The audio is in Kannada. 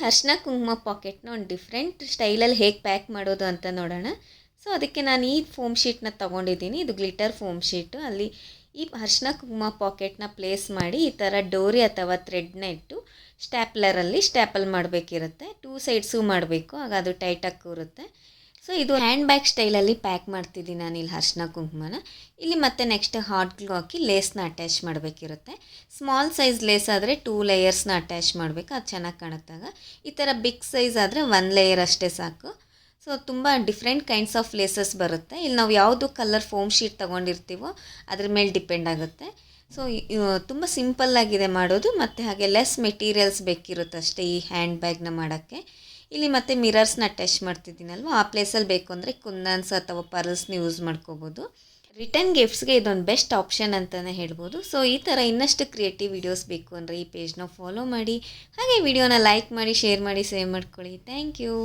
ಅರಿಶಿನ ಕುಂಕುಮ ಪಾಕೆಟ್ನ ಒಂದು ಡಿಫ್ರೆಂಟ್ ಸ್ಟೈಲಲ್ಲಿ ಹೇಗೆ ಪ್ಯಾಕ್ ಮಾಡೋದು ಅಂತ ನೋಡೋಣ. ಸೊ ಅದಕ್ಕೆ ನಾನು ಈ ಫೋಮ್ ಶೀಟ್ನ ತೊಗೊಂಡಿದ್ದೀನಿ. ಇದು ಗ್ಲಿಟರ್ ಫೋಮ್ ಶೀಟು. ಅಲ್ಲಿ ಈ ಅರಿಶಿನ ಕುಂಕುಮ ಪಾಕೆಟ್ನ ಪ್ಲೇಸ್ ಮಾಡಿ ಈ ಥರ ಡೋರಿ ಅಥವಾ ಥ್ರೆಡ್ನ ಇಟ್ಟು ಸ್ಟ್ಯಾಪ್ಲರಲ್ಲಿ ಸ್ಟ್ಯಾಪಲ್ ಮಾಡಬೇಕಿರುತ್ತೆ. 2 ಸೈಡ್ಸು ಮಾಡಬೇಕು, ಆಗ ಅದು ಟೈಟಾಗಿ ಕೂರುತ್ತೆ. ಸೊ ಇದು ಹ್ಯಾಂಡ್ ಬ್ಯಾಗ್ ಸ್ಟೈಲಲ್ಲಿ ಪ್ಯಾಕ್ ಮಾಡ್ತಿದ್ದೀನಿ ನಾನು ಇಲ್ಲಿ ಅರಿಶಿನ ಕುಂಕುಮನ. ಇಲ್ಲಿ ಮತ್ತೆ ನೆಕ್ಸ್ಟ್ ಹಾಟ್ ಗ್ಲೂ ಹಾಕಿ ಲೇಸ್ನ ಅಟ್ಯಾಚ್ ಮಾಡಬೇಕಿರುತ್ತೆ. ಸ್ಮಾಲ್ ಸೈಜ್ ಲೇಸ್ ಆದರೆ 2 ಲೇಯರ್ಸ್ನ ಅಟ್ಯಾಚ್ ಮಾಡಬೇಕು, ಅದು ಚೆನ್ನಾಗಿ ಕಾಣುತ್ತಾಗ. ಈ ಥರ ಬಿಗ್ ಸೈಜ್ ಆದರೆ 1 ಲೇಯರ್ ಅಷ್ಟೇ ಸಾಕು. ಸೊ ತುಂಬ ಡಿಫ್ರೆಂಟ್ ಕೈಂಡ್ಸ್ ಆಫ್ ಲೇಸಸ್ ಬರುತ್ತೆ. ಇಲ್ಲಿ ನಾವು ಯಾವುದು ಕಲರ್ ಫೋಮ್ ಶೀಟ್ ತೊಗೊಂಡಿರ್ತೀವೋ ಅದ್ರ ಮೇಲೆ ಡಿಪೆಂಡ್ ಆಗುತ್ತೆ. ಸೊ ತುಂಬ ಸಿಂಪಲ್ಲಾಗಿದೆ ಮಾಡೋದು, ಮತ್ತು ಹಾಗೆ ಲೆಸ್ ಮೆಟೀರಿಯಲ್ಸ್ ಬೇಕಿರುತ್ತೆ ಅಷ್ಟೇ ಈ ಹ್ಯಾಂಡ್ ಬ್ಯಾಗ್ನ ಮಾಡೋಕ್ಕೆ. ಇಲ್ಲಿ ಮತ್ತೆ ಮಿರರ್ಸ್ನ ಅಟ್ಯಾಚ್ ಮಾಡ್ತಿದ್ದೀನಲ್ವ, ಆ ಪ್ಲೇಸಲ್ಲಿ ಬೇಕು ಅಂದರೆ ಕುಂದನ್ಸ್ ಅಥವಾ ಪರ್ಲ್ಸ್ನ ಯೂಸ್ ಮಾಡ್ಕೋಬೋದು. ರಿಟರ್ನ್ ಗಿಫ್ಟ್ಸ್ಗೆ ಇದೊಂದು ಬೆಸ್ಟ್ ಆಪ್ಷನ್ ಅಂತಲೇ ಹೇಳ್ಬೋದು. ಸೊ ಈ ಥರ ಇನ್ನಷ್ಟು ಕ್ರಿಯೇಟಿವ್ ವೀಡಿಯೋಸ್ ಬೇಕು ಅಂದರೆ ಈ ಪೇಜ್ನ ಫಾಲೋ ಮಾಡಿ, ಹಾಗೆ ವಿಡಿಯೋನ ಲೈಕ್ ಮಾಡಿ, ಶೇರ್ ಮಾಡಿ, ಸೇವ್ ಮಾಡ್ಕೊಳ್ಳಿ. Thank you.